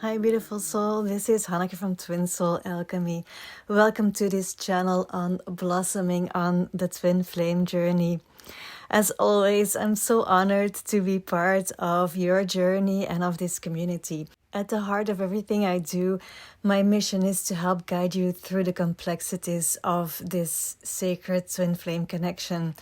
Hi, beautiful soul. This is Hanneke from Twin Soul Alchemy. Welcome to this channel on blossoming on the twin flame journey. As always, I'm so honored to be part of your journey and of this community. At the heart of everything I do, my mission is to help guide you through the complexities of this sacred twin flame connection.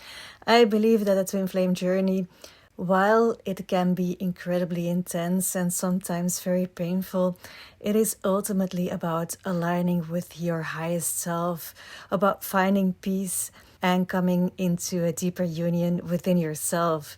I believe that the twin flame journey, while it can be incredibly intense and sometimes very painful, it is ultimately about aligning with your highest self, about finding peace and coming into a deeper union within yourself.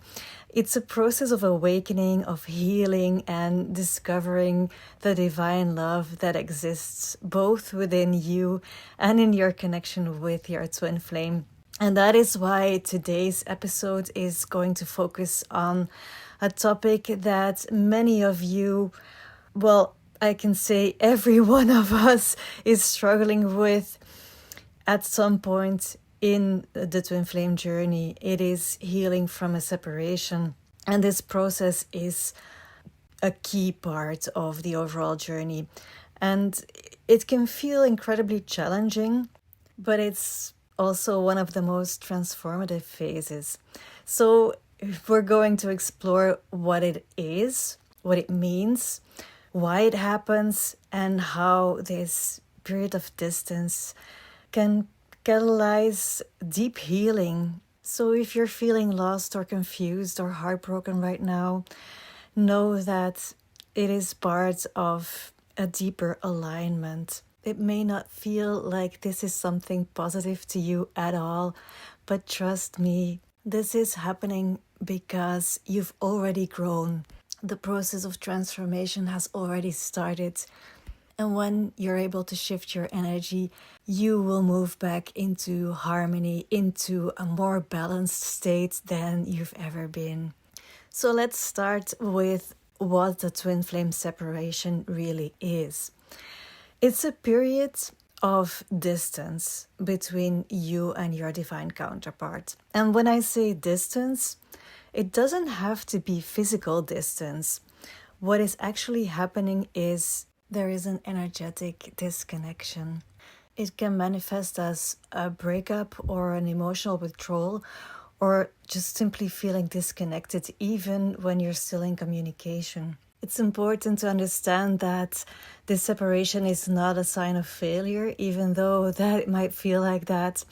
It's a process of awakening, of healing, and discovering the divine love that exists both within you and in your connection with your twin flame. And that is why today's episode is going to focus on a topic that many of you, well, I can say every one of us is struggling with at some point in the twin flame journey. It is healing from a separation. And this process is a key part of the overall journey. And it can feel incredibly challenging, but it's also one of the most transformative phases. So we're going to explore what it is, what it means, why it happens, and how this period of distance can catalyze deep healing. So if you're feeling lost or confused or heartbroken right now, know that it is part of a deeper alignment. It may not feel like this is something positive to you at all, but trust me, this is happening because you've already grown. The process of transformation has already started. And when you're able to shift your energy, you will move back into harmony, into a more balanced state than you've ever been. So let's start with what the twin flame separation really is. It's a period of distance between you and your divine counterpart. And when I say distance, it doesn't have to be physical distance. What is actually happening is there is an energetic disconnection. It can manifest as a breakup or an emotional withdrawal, or just simply feeling disconnected even when you're still in communication. It's important to understand that this separation is not a sign of failure, even though that might feel like that.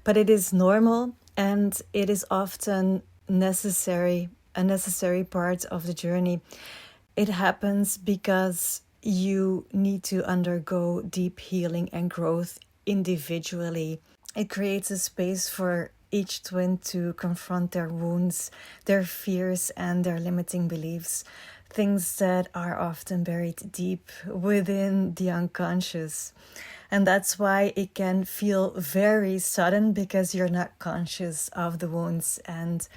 But it is normal, and it is often a necessary part of the journey. It happens because you need to undergo deep healing and growth individually. It creates a space for each twin to confront their wounds, their fears, and their limiting beliefs. Things that are often buried deep within the unconscious. And that's why it can feel very sudden because you're not conscious of the wounds. And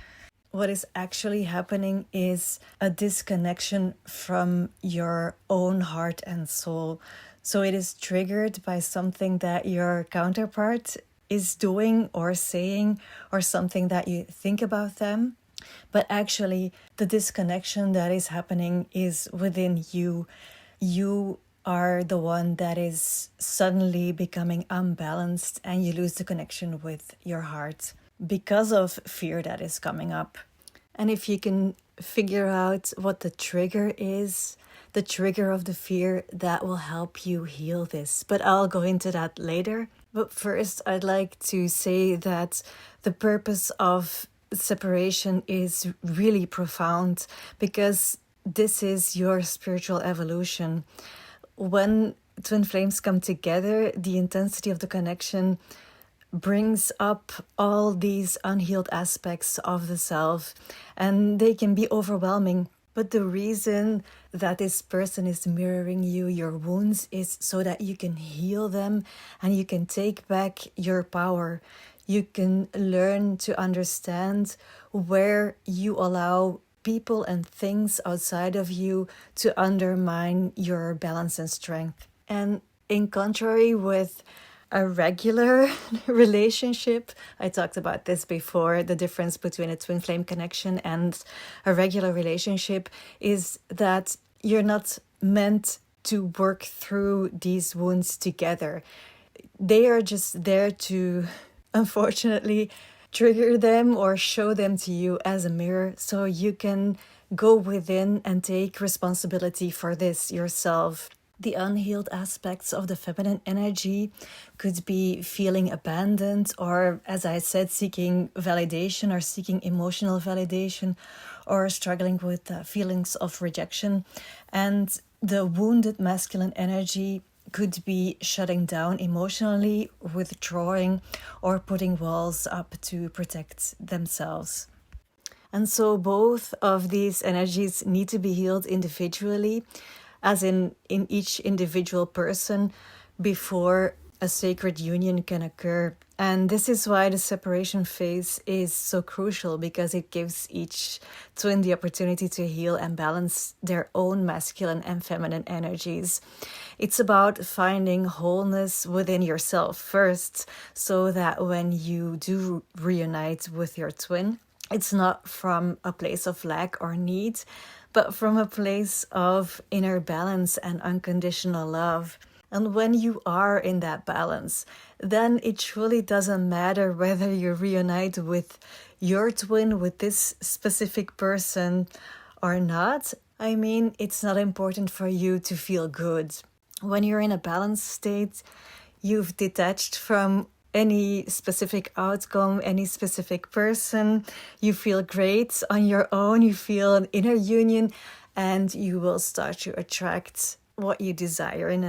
what is actually happening is a disconnection from your own heart and soul. So it is triggered by something that your counterpart is doing or saying, or something that you think about them. But actually, the disconnection that is happening is within you. You are the one that is suddenly becoming unbalanced, and you lose the connection with your heart because of fear that is coming up. And if you can figure out what the trigger is, the trigger of the fear, that will help you heal this. But I'll go into that later. But first, I'd like to say that the purpose of separation is really profound, because this is your spiritual evolution. When twin flames come together, the intensity of the connection brings up all these unhealed aspects of the self, and they can be overwhelming. But the reason that this person is mirroring you, your wounds, is so that you can heal them and you can take back your power. You can learn to understand where you allow people and things outside of you to undermine your balance and strength. And in contrary with a regular relationship, I talked about this before, the difference between a twin flame connection and a regular relationship is that you're not meant to work through these wounds together. They are just there to, unfortunately, trigger them or show them to you as a mirror so you can go within and take responsibility for this yourself. The unhealed aspects of the feminine energy could be feeling abandoned, or, as I said, seeking validation or seeking emotional validation, or struggling with feelings of rejection. And the wounded masculine energy could be shutting down emotionally, withdrawing, or putting walls up to protect themselves. And so both of these energies need to be healed individually, as in each individual person, before a sacred union can occur. And this is why the separation phase is so crucial, because it gives each twin the opportunity to heal and balance their own masculine and feminine energies. It's about finding wholeness within yourself first, so that when you do reunite with your twin, it's not from a place of lack or need, but from a place of inner balance and unconditional love. And when you are in that balance, then it truly doesn't matter whether you reunite with your twin, with this specific person or not. I mean, it's not important for you to feel good. When you're in a balanced state, you've detached from any specific outcome, any specific person. You feel great on your own, you feel an inner union, and you will start to attract what you desire in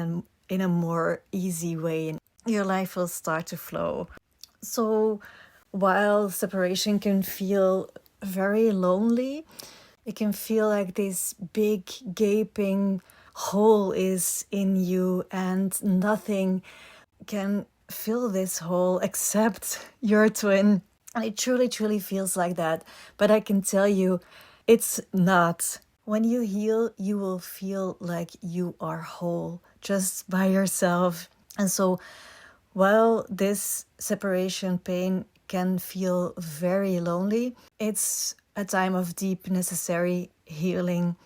a more easy way, and your life will start to flow. So while separation can feel very lonely, it can feel like this big gaping hole is in you, and nothing can fill this hole except your twin. And it truly, truly feels like that. But I can tell you, it's not. When you heal, you will feel like you are whole just by yourself. And so while this separation pain can feel very lonely, it's a time of deep necessary healing,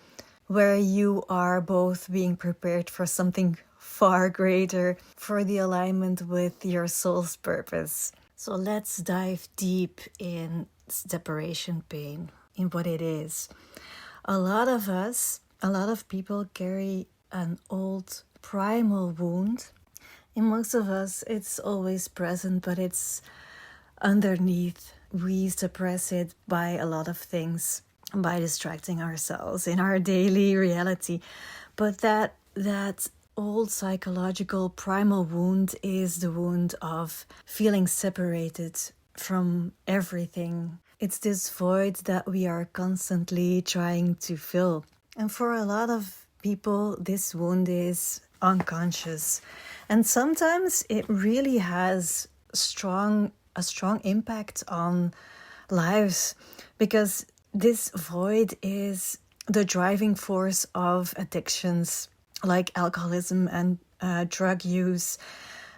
where you are both being prepared for something far greater, for the alignment with your soul's purpose. So let's dive deep in separation pain, in what it is. A lot of people carry an old primal wound. In most of us, it's always present, but it's underneath. We suppress it by a lot of things, by distracting ourselves in our daily reality. But that old psychological primal wound is the wound of feeling separated from everything. It's this void that we are constantly trying to fill. And for a lot of people, this wound is unconscious. And sometimes it really has a strong impact on lives, because this void is the driving force of addictions like alcoholism and drug use,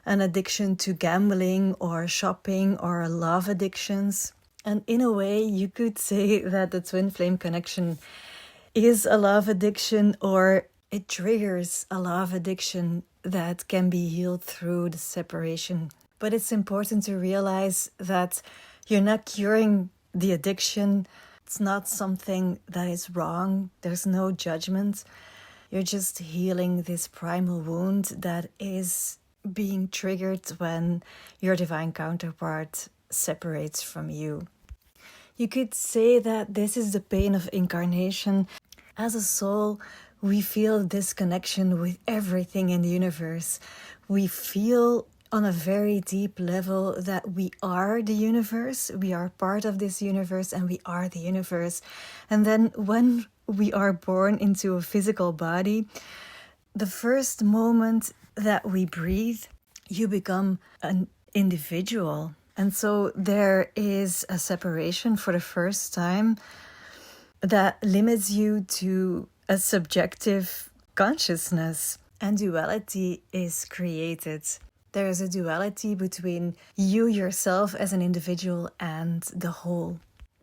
an addiction to gambling or shopping, or love addictions. And in a way, you could say that the twin flame connection is a love addiction, or it triggers a love addiction that can be healed through the separation. But it's important to realize that you're not curing the addiction. It's not something that is wrong. There's no judgment. You're just healing this primal wound that is being triggered when your divine counterpart separates from you. You could say that this is the pain of incarnation. As a soul, we feel this connection with everything in the universe. We feel on a very deep level that we are the universe. We are part of this universe, and we are the universe. And then when we are born into a physical body, the first moment that we breathe, you become an individual. And so there is a separation for the first time that limits you to a subjective consciousness, and duality is created. There is a duality between you yourself as an individual and the whole.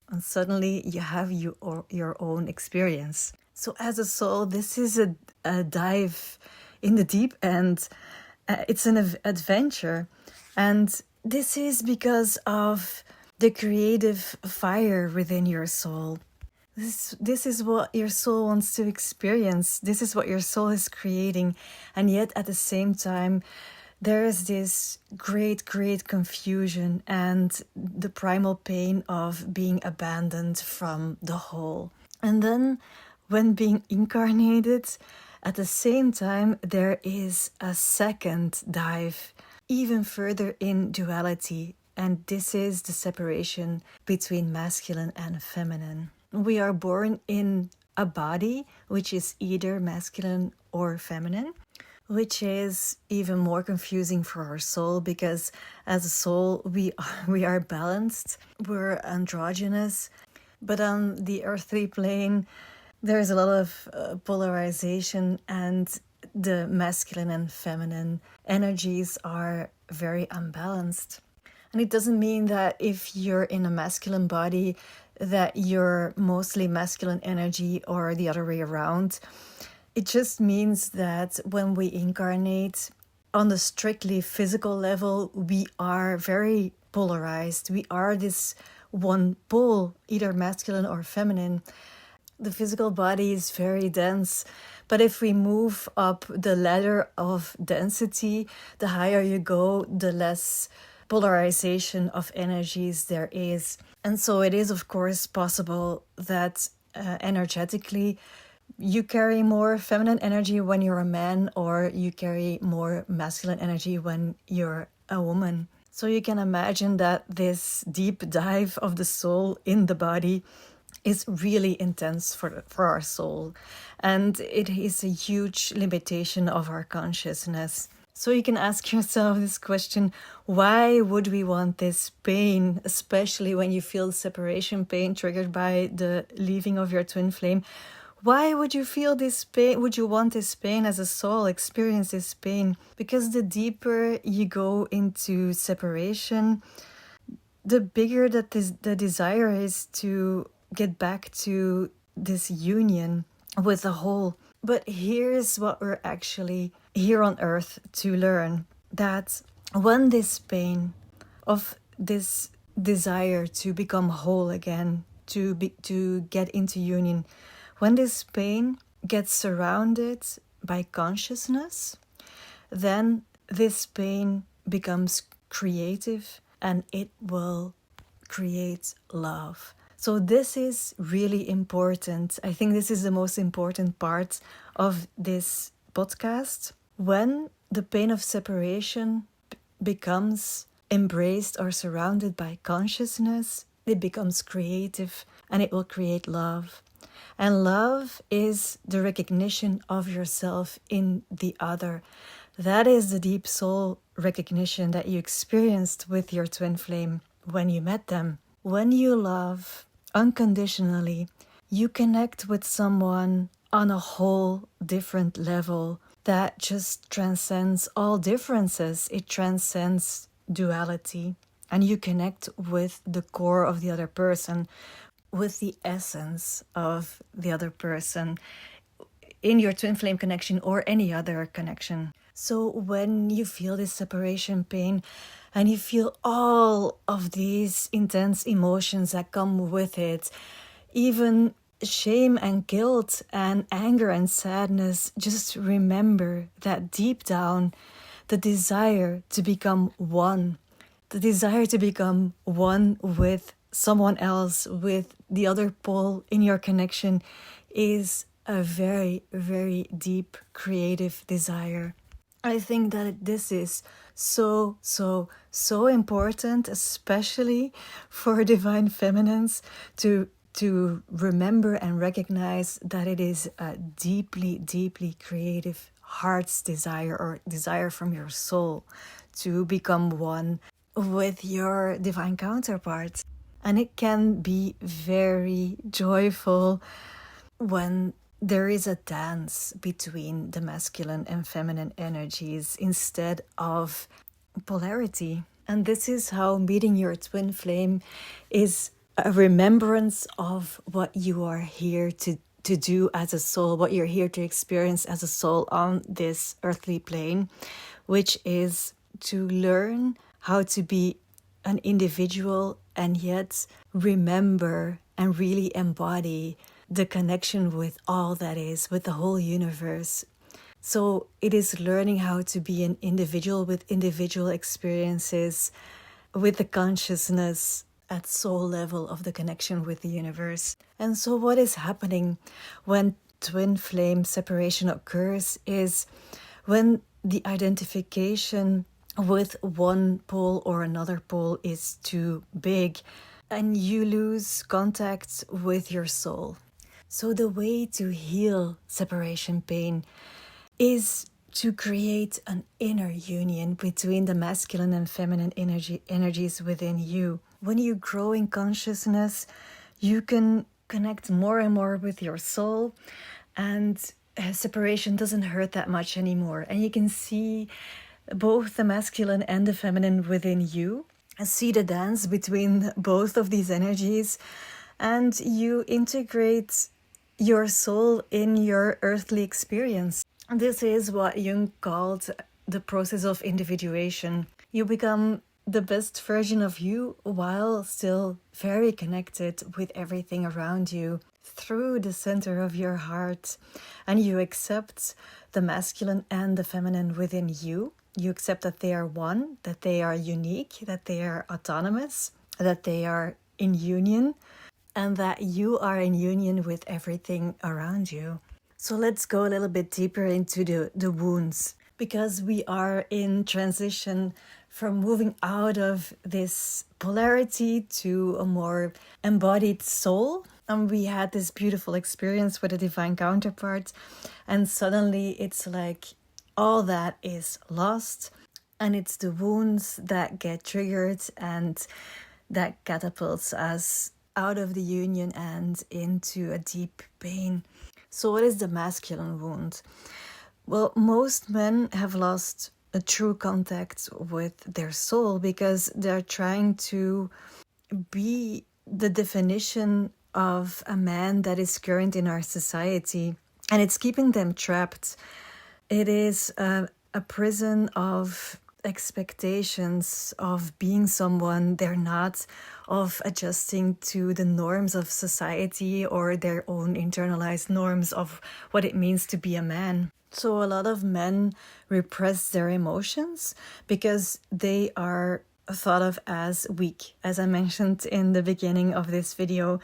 And suddenly you have your own experience. So as a soul, this is a dive in the deep end. It's an adventure. And this is because of the creative fire within your soul. This is what your soul wants to experience. This is what your soul is creating. And yet at the same time, there is this great, great confusion and the primal pain of being abandoned from the whole. And then when being incarnated, at the same time, there is a second dive, even further in duality. And this is the separation between masculine and feminine. We are born in a body which is either masculine or feminine, which is even more confusing for our soul, because as a soul we are balanced, we're androgynous, but on the earthly plane there's a lot of polarization, and the masculine and feminine energies are very unbalanced. And it doesn't mean that if you're in a masculine body that you're mostly masculine energy or the other way around. It just means that when we incarnate on the strictly physical level, we are very polarized. We are this one pole, either masculine or feminine. The physical body is very dense, but if we move up the ladder of density, the higher you go, the less polarization of energies there is. And so it is, of course, possible that energetically you carry more feminine energy when you're a man, or you carry more masculine energy when you're a woman. So you can imagine that this deep dive of the soul in the body is really intense for our soul. And it is a huge limitation of our consciousness. So you can ask yourself this question: why would we want this pain, especially when you feel separation pain triggered by the leaving of your twin flame? Why would you feel this pain? Would you want this pain as a soul, experience this pain? Because the deeper you go into separation, the bigger that the desire is to get back to this union with the whole. But here's what we're actually here on earth to learn: that when this pain of this desire to become whole again, to get into union, when this pain gets surrounded by consciousness, then this pain becomes creative and it will create love. So this is really important. I think this is the most important part of this podcast. When the pain of separation becomes embraced or surrounded by consciousness, it becomes creative and it will create love. And love is the recognition of yourself in the other. That is the deep soul recognition that you experienced with your twin flame when you met them. When you love unconditionally, you connect with someone on a whole different level that just transcends all differences. It transcends duality. And you connect with the core of the other person, with the essence of the other person in your twin flame connection or any other connection. So when you feel this separation pain and you feel all of these intense emotions that come with it, even shame and guilt and anger and sadness, just remember that deep down, the desire to become one, the desire to become one with someone else, with the other pole in your connection, is a very, very deep creative desire. I think that this is so, so, so important, especially for divine feminines, to remember and recognize that it is a deeply, deeply creative heart's desire, or desire from your soul, to become one with your divine counterpart. And it can be very joyful when there is a dance between the masculine and feminine energies instead of polarity. And this is how meeting your twin flame is a remembrance of what you are here to to do as a soul, what you're here to experience as a soul on this earthly plane, which is to learn how to be an individual and yet remember and really embody the connection with all that is, with the whole universe. So it is learning how to be an individual with individual experiences, with the consciousness at soul level of the connection with the universe. And so what is happening when twin flame separation occurs is when the identification with one pole or another pole is too big and you lose contact with your soul. So the way to heal separation pain is to create an inner union between the masculine and feminine energies within you. When you grow in consciousness, you can connect more and more with your soul, and separation doesn't hurt that much anymore. And you can see both the masculine and the feminine within you, see the dance between both of these energies, and you integrate your soul in your earthly experience. This is what Jung called the process of individuation. You become the best version of you while still very connected with everything around you through the center of your heart. And you accept the masculine and the feminine within you. You accept that they are one, that they are unique, that they are autonomous, that they are in union, and that you are in union with everything around you. So let's go a little bit deeper into the wounds, because we are in transition from moving out of this polarity to a more embodied soul. And we had this beautiful experience with a divine counterpart, and suddenly it's like all that is lost, and it's the wounds that get triggered and that catapults us out of the union and into a deep pain. So what is the masculine wound? Well, most men have lost a true contact with their soul because they're trying to be the definition of a man that is current in our society, and it's keeping them trapped. It is a prison of expectations of being someone they're not, of adjusting to the norms of society or their own internalized norms of what it means to be a man. So a lot of men repress their emotions because they are thought of as weak. As I mentioned in the beginning of this video,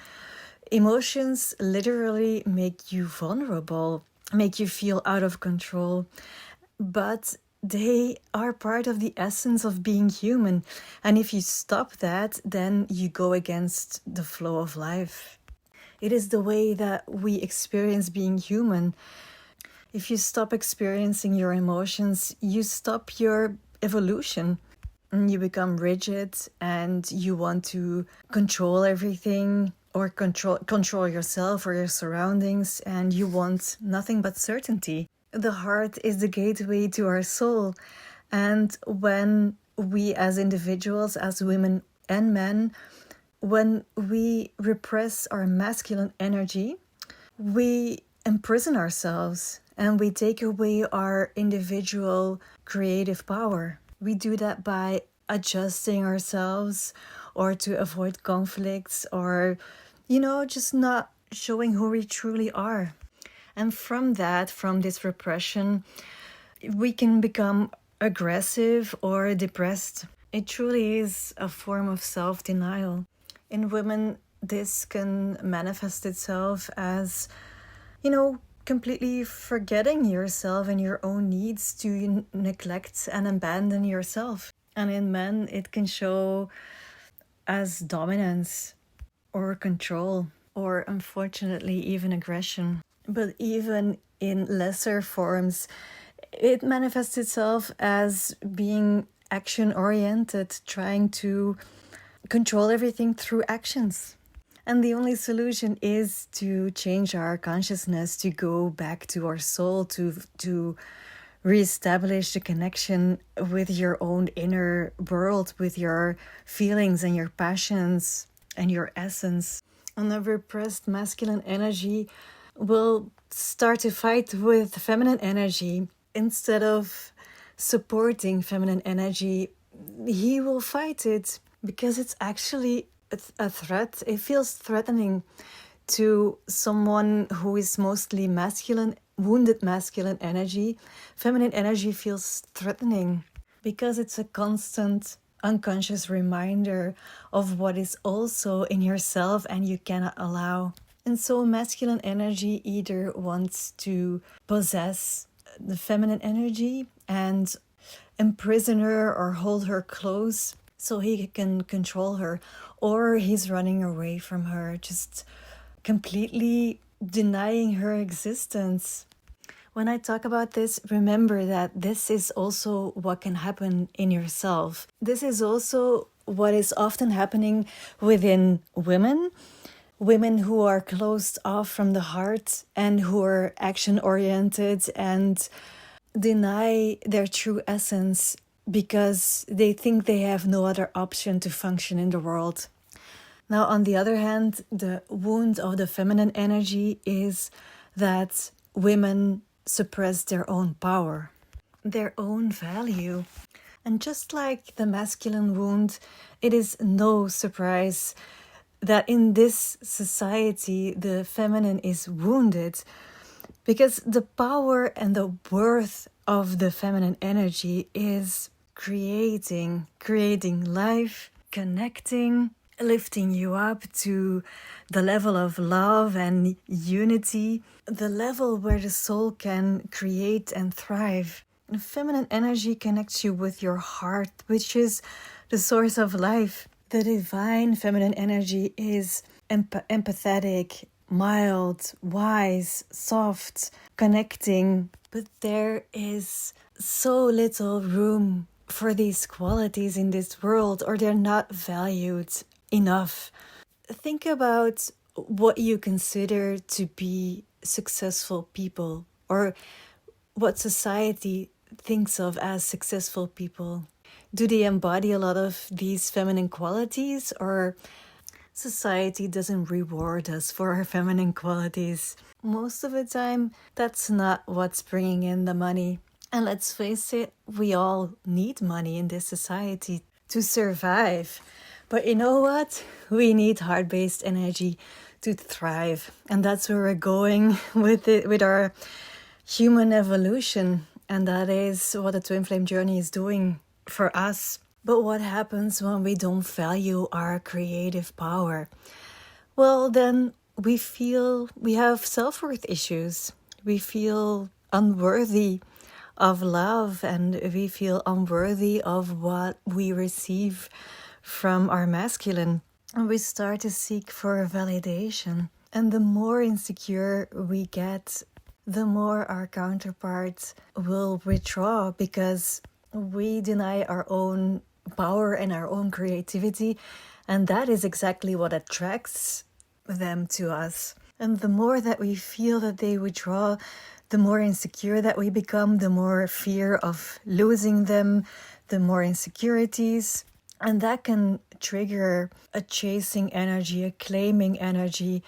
emotions literally make you vulnerable, make you feel out of control, but they are part of the essence of being human. And if you stop that, then you go against the flow of life. It is the way that we experience being human. If you stop experiencing your emotions, you stop your evolution. And you become rigid and you want to control everything, or control yourself or your surroundings, and you want nothing but certainty. The heart is the gateway to our soul. And when we as individuals, as women and men, when we repress our masculine energy, we imprison ourselves and we take away our individual creative power. We do that by adjusting ourselves or to avoid conflicts, or, just not showing who we truly are. And from this repression, we can become aggressive or depressed. It truly is a form of self-denial. In women, this can manifest itself as, completely forgetting yourself and your own needs to neglect and abandon yourself. And in men, it can show as dominance or control, or unfortunately even aggression. But even in lesser forms, it manifests itself as being action-oriented, trying to control everything through actions. And the only solution is to change our consciousness, to go back to our soul, to reestablish the connection with your own inner world, with your feelings and your passions and your essence. And the repressed masculine energy will start to fight with feminine energy. Instead of supporting feminine energy, he will fight it because it's actually a threat. It feels threatening to someone who is mostly masculine, wounded masculine energy. Feminine energy feels threatening because it's a constant unconscious reminder of what is also in yourself and you cannot allow. And so masculine energy either wants to possess the feminine energy and imprison her or hold her close so he can control her, or he's running away from her, just completely denying her existence. When I talk about this, remember that this is also what can happen in yourself. This is also what is often happening within women. Women who are closed off from the heart and who are action oriented and deny their true essence because they think they have no other option to function in the world. Now, on the other hand, the wound of the feminine energy is that women suppress their own power, their own value. And just like the masculine wound, it is no surprise that in this society the feminine is wounded, because the power and the worth of the feminine energy is creating life, connecting, lifting you up to the level of love and unity, the level where the soul can create and thrive. And feminine energy connects you with your heart, which is the source of life. The divine feminine energy is empathetic, mild, wise, soft, connecting. But there is so little room for these qualities in this world, or they're not valued enough. Think about what you consider to be successful people, or what society thinks of as successful people. Do they embody a lot of these feminine qualities, or society doesn't reward us for our feminine qualities? Most of the time, that's not what's bringing in the money. And let's face it, we all need money in this society to survive. But you know what? We need heart-based energy to thrive. And that's where we're going with it, with our human evolution. And that is what the Twin Flame Journey is doing for us. But what happens when we don't value our creative power? Well, then we feel we have self-worth issues. We feel unworthy of love, and we feel unworthy of what we receive from our masculine. And we start to seek for validation. And the more insecure we get, the more our counterparts will withdraw, because we deny our own power and our own creativity, and that is exactly what attracts them to us. And the more that we feel that they withdraw, the more insecure that we become, the more fear of losing them, the more insecurities. And that can trigger a chasing energy, a claiming energy.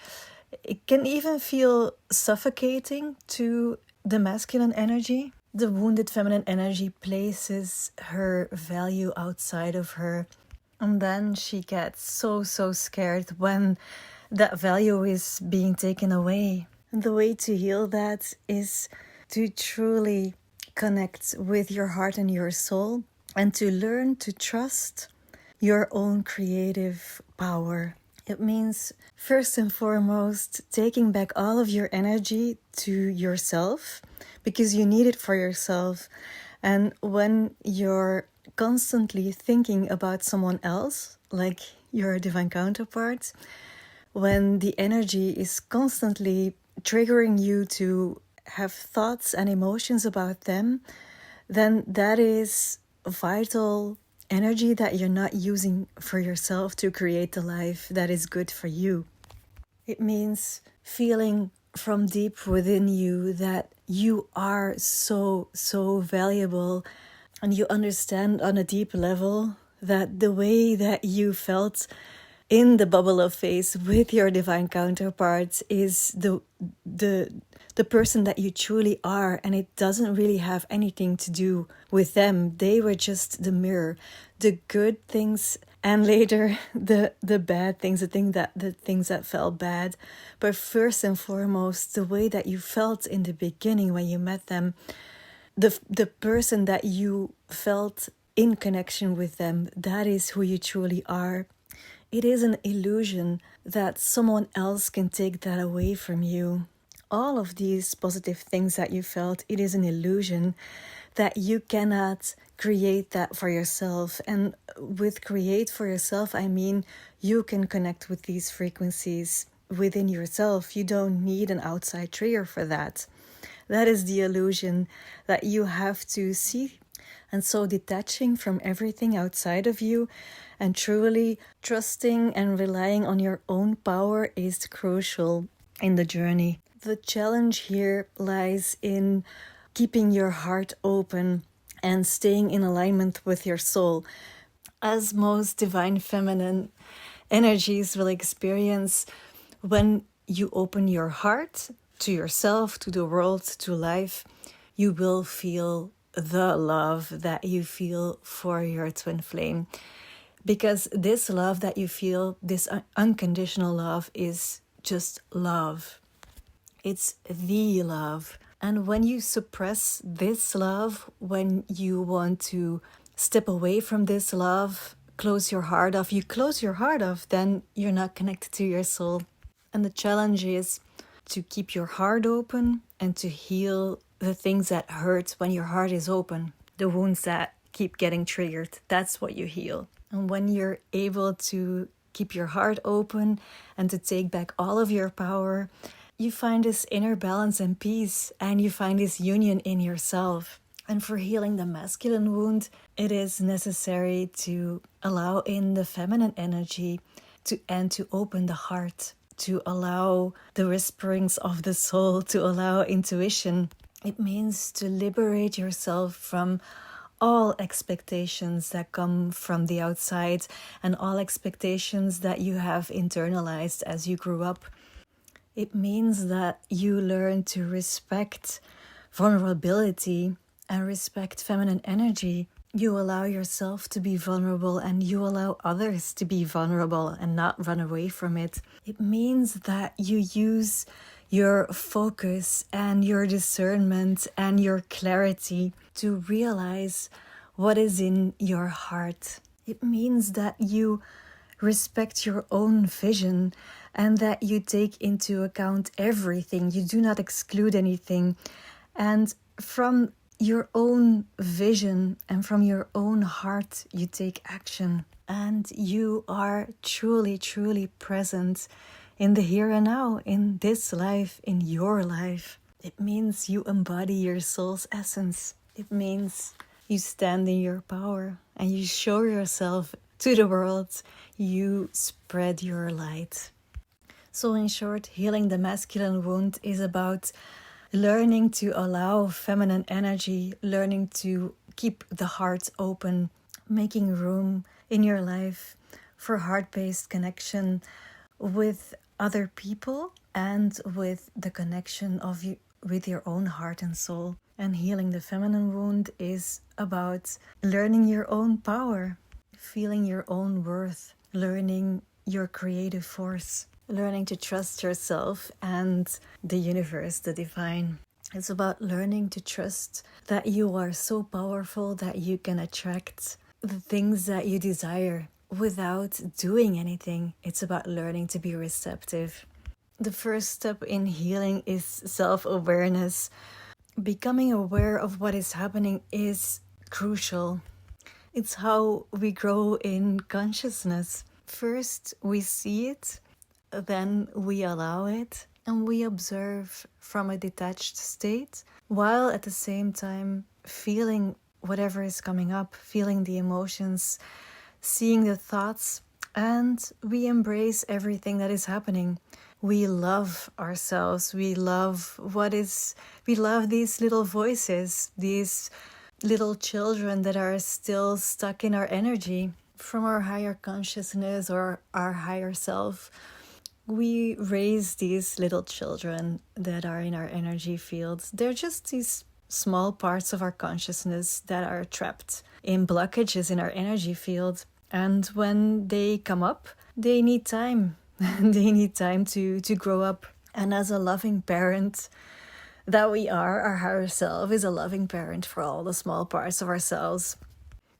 It can even feel suffocating to the masculine energy. The wounded feminine energy places her value outside of her. And then she gets so scared when that value is being taken away. And the way to heal that is to truly connect with your heart and your soul, and to learn to trust your own creative power. It means, first and foremost, taking back all of your energy to yourself, because you need it for yourself. And when you're constantly thinking about someone else, like your divine counterpart, when the energy is constantly triggering you to have thoughts and emotions about them, then that is vital energy that you're not using for yourself to create the life that is good for you. It means feeling from deep within you that you are so valuable, and you understand on a deep level that the way that you felt in the bubble of face with your divine counterparts is the the person that you truly are, and it doesn't really have anything to do with them. They were just the mirror, the good things, and later the bad things, the things that felt bad. But first and foremost, the way that you felt in the beginning when you met them, the person that you felt in connection with them, that is who you truly are. It is an illusion that someone else can take that away from you. All of these positive things that you felt, it is an illusion that you cannot create that for yourself. And with create for yourself, I mean you can connect with these frequencies within yourself. You don't need an outside trigger for that. That is the illusion that you have to see. And so detaching from everything outside of you and truly trusting and relying on your own power is crucial in the journey. The challenge here lies in keeping your heart open and staying in alignment with your soul. As most divine feminine energies will experience, when you open your heart to yourself, to the world, to life, you will feel the love that you feel for your twin flame. Because this love that you feel, this unconditional love, is just love. It's the love. And when you suppress this love, when you want to step away from this love, close your heart off, then you're not connected to your soul. And the challenge is to keep your heart open and to heal the things that hurt when your heart is open. The wounds that keep getting triggered, that's what you heal. And when you're able to keep your heart open and to take back all of your power, you find this inner balance and peace, and you find this union in yourself. And for healing the masculine wound, it is necessary to allow in the feminine energy and to open the heart, to allow the whisperings of the soul, to allow intuition. It means to liberate yourself from all expectations that come from the outside and all expectations that you have internalized as you grew up. It means that you learn to respect vulnerability and respect feminine energy. You allow yourself to be vulnerable and you allow others to be vulnerable and not run away from it. It means that you use your focus and your discernment and your clarity to realize what is in your heart. It means that you respect your own vision and that you take into account everything. You do not exclude anything. And from your own vision and from your own heart, you take action. And you are truly, truly present in the here and now, in this life, in your life. It means you embody your soul's essence. It means you stand in your power and you show yourself to the world. You spread your light. So in short, healing the masculine wound is about learning to allow feminine energy, learning to keep the heart open, making room in your life for heart-based connection with other people and with the connection of you with your own heart and soul. And healing the feminine wound is about learning your own power, feeling your own worth, learning your creative force, learning to trust yourself and the universe, the divine. It's about learning to trust that you are so powerful that you can attract the things that you desire without doing anything. It's about learning to be receptive. The first step in healing is self-awareness. Becoming aware of what is happening is crucial. It's how we grow in consciousness. First, we see it, then we allow it, and we observe from a detached state, while at the same time feeling whatever is coming up, feeling the emotions, seeing the thoughts, and we embrace everything that is happening. We love ourselves. We love these little voices, these little children that are still stuck in our energy. from our higher consciousness or our higher self, we raise these little children that are in our energy fields. They're just these small parts of our consciousness that are trapped in blockages in our energy field. And when they come up, they need time. They need time to grow up. And as a loving parent that we are, our higher self is a loving parent for all the small parts of ourselves.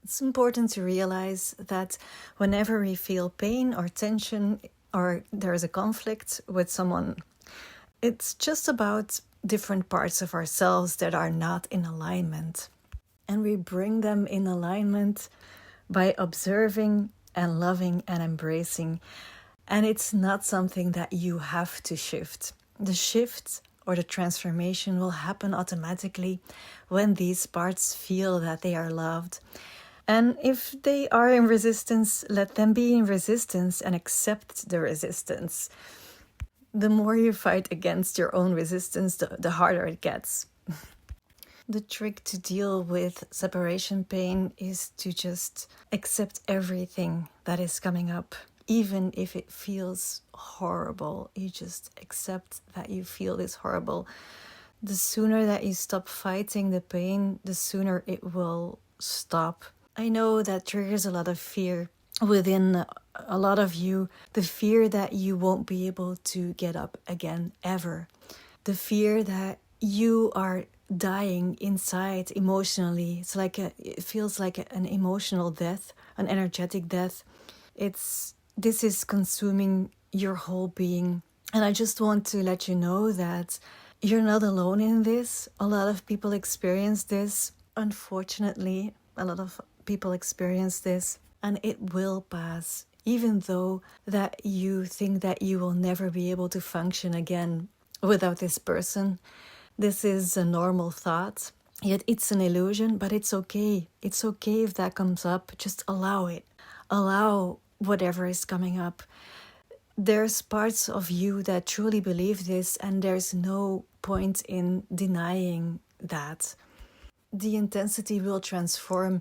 It's important to realize that whenever we feel pain or tension or there is a conflict with someone, it's just about different parts of ourselves that are not in alignment. And we bring them in alignment by observing and loving and embracing. And it's not something that you have to shift. The shift or the transformation will happen automatically when these parts feel that they are loved. And if they are in resistance, let them be in resistance and accept the resistance. The more you fight against your own resistance, the harder it gets. The trick to deal with separation pain is to just accept everything that is coming up. Even if it feels horrible, you just accept that you feel this horrible. The sooner that you stop fighting the pain, the sooner it will stop. I know that triggers a lot of fear within a lot of you. The fear that you won't be able to get up again, ever. The fear that you are dying inside emotionally. It feels like an emotional death, an energetic death. This is consuming your whole being. And I just want to let you know that you're not alone in this. A lot of people experience this. Unfortunately, a lot of people experience this, and it will pass. Even though that you think that you will never be able to function again without this person. This is a normal thought. Yet it's an illusion, but it's okay. It's okay if that comes up. Just allow it. Allow whatever is coming up. There's parts of you that truly believe this, and there's no point in denying that. The intensity will transform,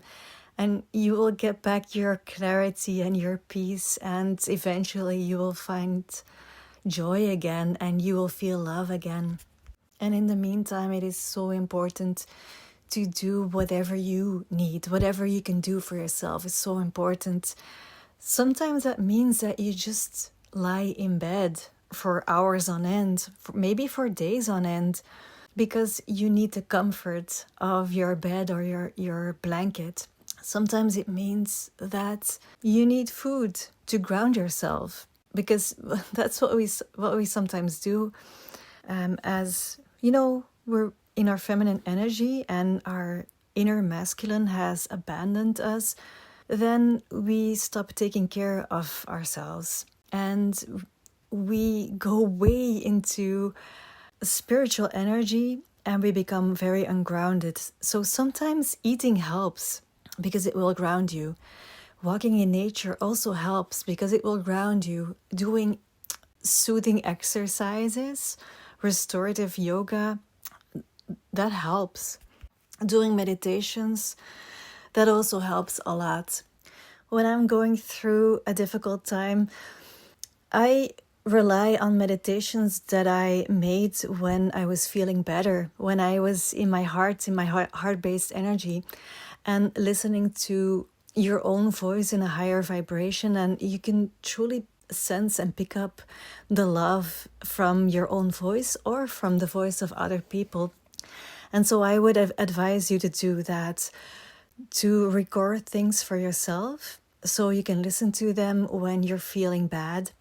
and you will get back your clarity and your peace, and eventually you will find joy again, and you will feel love again. And in the meantime, it is so important to do whatever you need, whatever you can do for yourself is so important. Sometimes that means that you just lie in bed for hours on end, maybe for days on end, because you need the comfort of your bed or your blanket. Sometimes it means that you need food to ground yourself, because that's what we sometimes do. As you know, we're in our feminine energy and our inner masculine has abandoned us, then we stop taking care of ourselves and we go way into spiritual energy and we become very ungrounded. So sometimes eating helps because it will ground you. Walking in nature also helps because it will ground you. Doing soothing exercises, restorative yoga, that helps. Doing meditations, that also helps a lot. When I'm going through a difficult time, I rely on meditations that I made when I was feeling better, when I was in my heart-based energy, and listening to your own voice in a higher vibration, and you can truly sense and pick up the love from your own voice or from the voice of other people. And so I would advise you to do that, to record things for yourself so you can listen to them when you're feeling bad,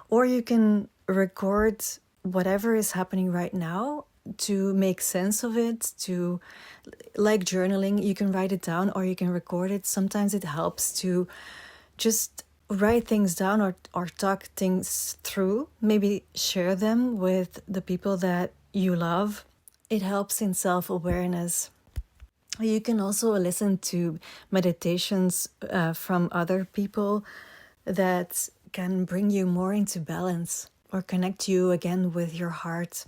or you can record whatever is happening right now to make sense of it, to, like journaling, you can write it down or you can record it. Sometimes it helps to just write things down or talk things through, maybe share them with the people that you love. It helps in self-awareness. You can also listen to meditations from other people that can bring you more into balance or connect you again with your heart.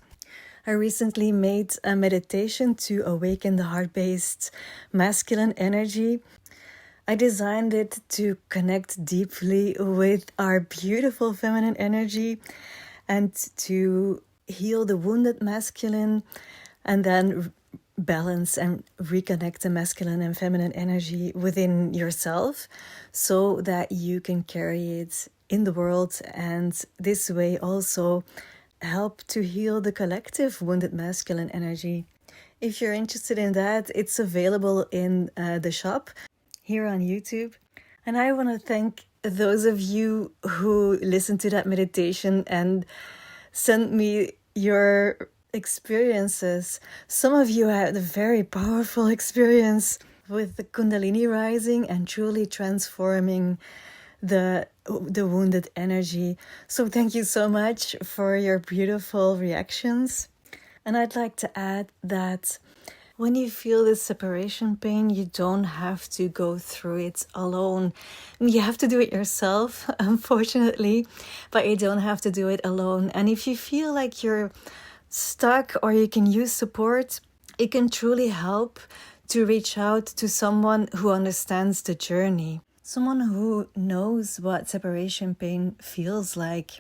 I recently made a meditation to awaken the heart-based masculine energy. I designed it to connect deeply with our beautiful feminine energy and to heal the wounded masculine, and then balance and reconnect the masculine and feminine energy within yourself so that you can carry it in the world, and this way also help to heal the collective wounded masculine energy. If you're interested in that, it's available in the shop here on YouTube. And I want to thank those of you who listened to that meditation and sent me your experiences. Some of you had a very powerful experience with the Kundalini rising and truly transforming the wounded energy. So thank you so much for your beautiful reactions. And I'd like to add that when you feel this separation pain, you don't have to go through it alone. You have to do it yourself, unfortunately, but you don't have to do it alone. And if you feel like you're stuck or you can use support, it can truly help to reach out to someone who understands the journey, someone who knows what separation pain feels like,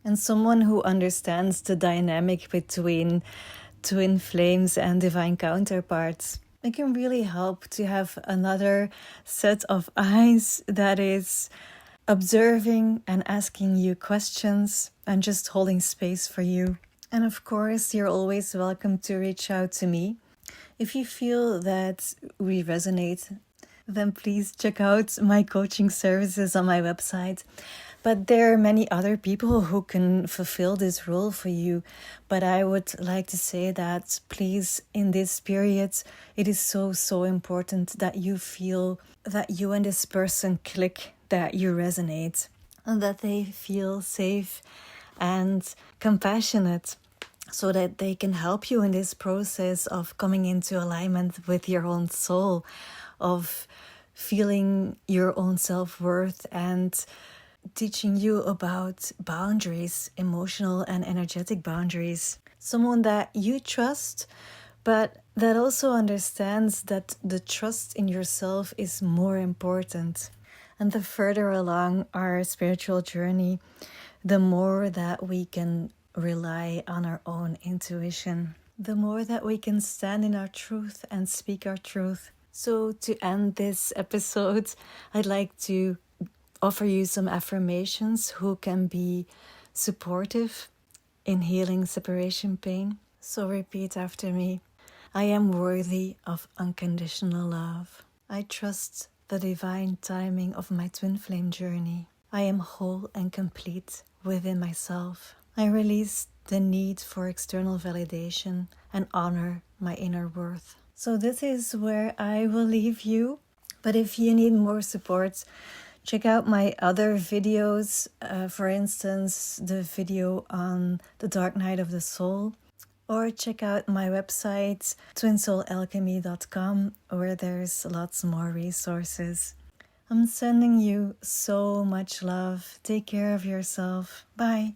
and someone who understands the dynamic between twin flames and divine counterparts. It can really help to have another set of eyes that is observing and asking you questions and just holding space for you. And of course, you're always welcome to reach out to me. If you feel that we resonate, then please check out my coaching services on my website. But there are many other people who can fulfill this role for you. But I would like to say that please, in this period, it is so important that you feel that you and this person click, that you resonate, and that they feel safe and compassionate, so that they can help you in this process of coming into alignment with your own soul, of feeling your own self-worth and teaching you about boundaries, emotional and energetic boundaries. Someone that you trust, but that also understands that the trust in yourself is more important. And the further along our spiritual journey, the more that we can rely on our own intuition, the more that we can stand in our truth and speak our truth. So to end this episode, I'd like to offer you some affirmations who can be supportive in healing separation pain. So repeat after me. I am worthy of unconditional love. I trust the divine timing of my twin flame journey. I am whole and complete within myself. I release the need for external validation and honor my inner worth. So this is where I will leave you. But if you need more support, check out my other videos, for instance, the video on the dark night of the soul, or check out my website, twinsoulalchemy.com, where there's lots more resources. I'm sending you so much love. Take care of yourself. Bye.